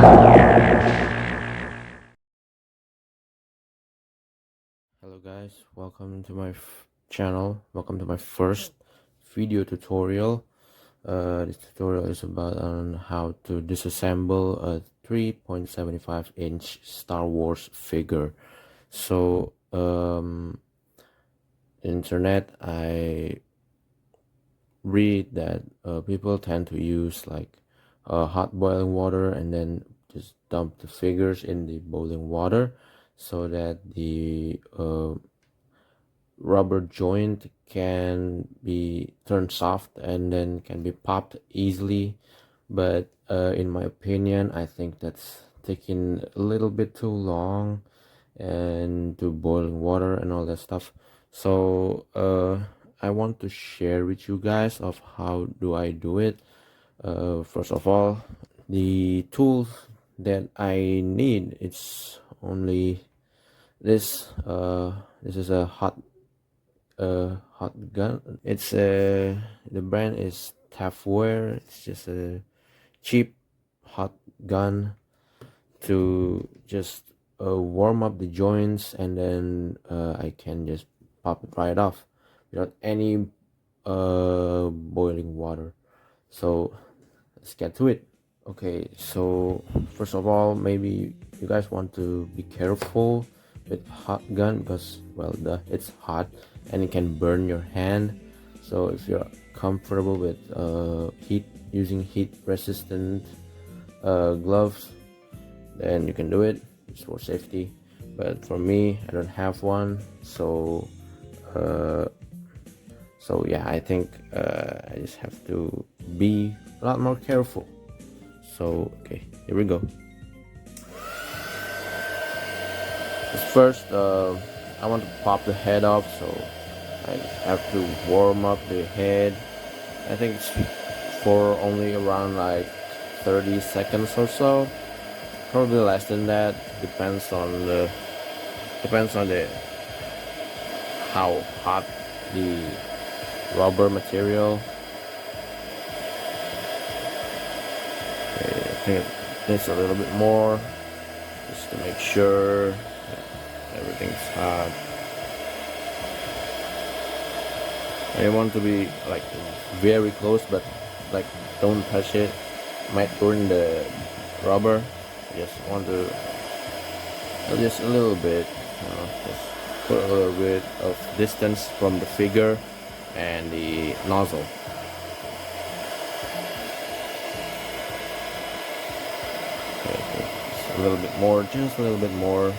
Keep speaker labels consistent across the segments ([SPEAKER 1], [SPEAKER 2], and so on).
[SPEAKER 1] Hello guys, welcome to my channel. Welcome to my first video tutorial. This tutorial is about on how to disassemble a 3.75-inch Star Wars figure. So internet, I read that people tend to use like hot boiling water and then just dump the figures in the boiling water so that the rubber joint can be turned soft and then can be popped easily. But in my opinion, I think that's taking a little bit too long and to boiling water and all that stuff. So I want to share with you guys of how do I do it. First of all, the tools that I need, it's only this. This is a hot gun. It's the brand is Tafware. It's just a cheap hot gun to just warm up the joints, and then I can just pop it right off without any boiling water. So let's get to it. Okay, so first of all, maybe you guys want to be careful with hot gun because, well, it's hot and it can burn your hand. So if you're comfortable with using heat resistant gloves, then you can do it. It's for safety. But for me, I don't have one, so yeah, I think I just have to be a lot more careful. So okay, here we go. First, I want to pop the head off, so I have to warm up the head. I think it's for only around like 30 seconds or so, probably less than that. Depends on the how hot the rubber material. Okay, I think it needs a little bit more just to make sure that everything's hot. I want to be like very close, but like don't touch it, might burn the rubber. I just want to just a little bit, just put a little bit of distance from the figure and the nozzle. Okay, just a little bit more, just a little bit more.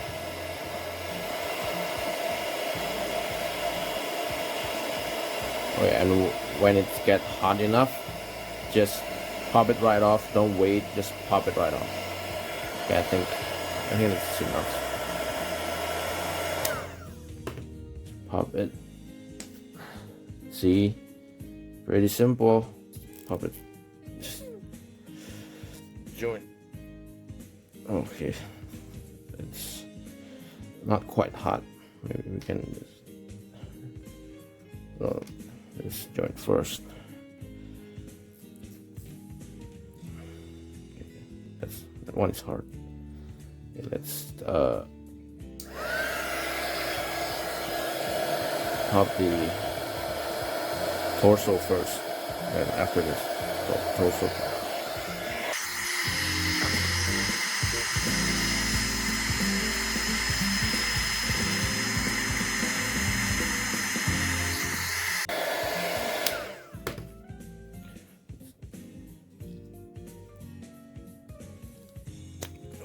[SPEAKER 1] Okay, and when it gets hot enough, just pop it right off. Don't wait, just pop it right off. Okay, I think that's enough. Pop it. See, pretty simple. Pop it. Just join. Okay, it's not quite hot. Maybe we can just this joint first. Okay, that one is hard. Okay, let's pop the torso first, and after this, torso.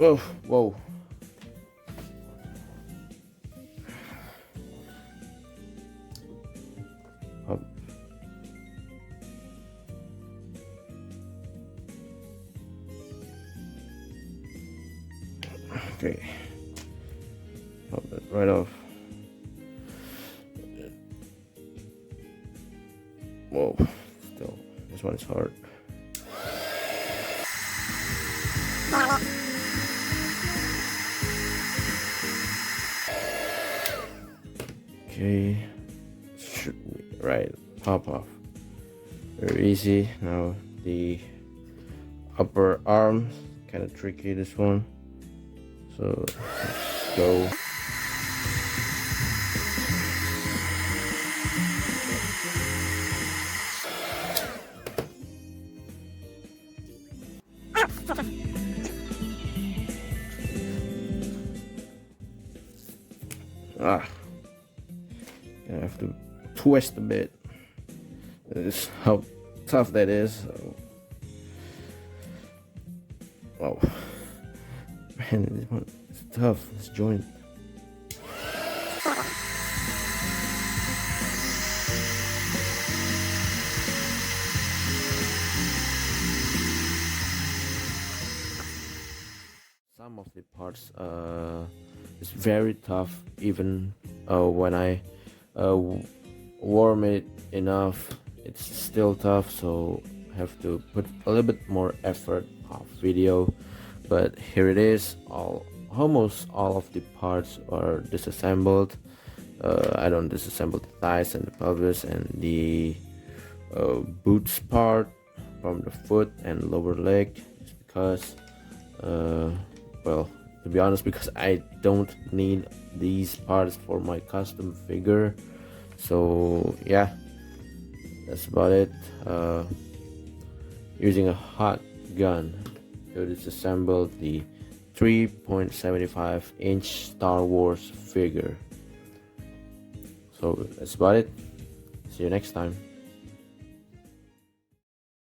[SPEAKER 1] Oh, whoa. Okay. Pop it right off. Whoa. Still, this one's hard. Okay, should be right, pop off. Very easy. Now the upper arm kind of tricky, this one. So let's go. Ah, I have to twist a bit. This is how tough that is. So, wow, man, this one is tough. This joint. Some of the parts is very tough, even when I warm it enough, it's still tough. So I have to put a little bit more effort of video. But here it is. Almost all of the parts are disassembled. I don't disassemble the thighs and the pelvis and the boots part from the foot and lower leg, just because well, to be honest, because I don't need these parts for my custom figure. So yeah, that's about it. Using a hot gun to disassemble the 3.75-inch Star Wars figure. So that's about it. See you next time.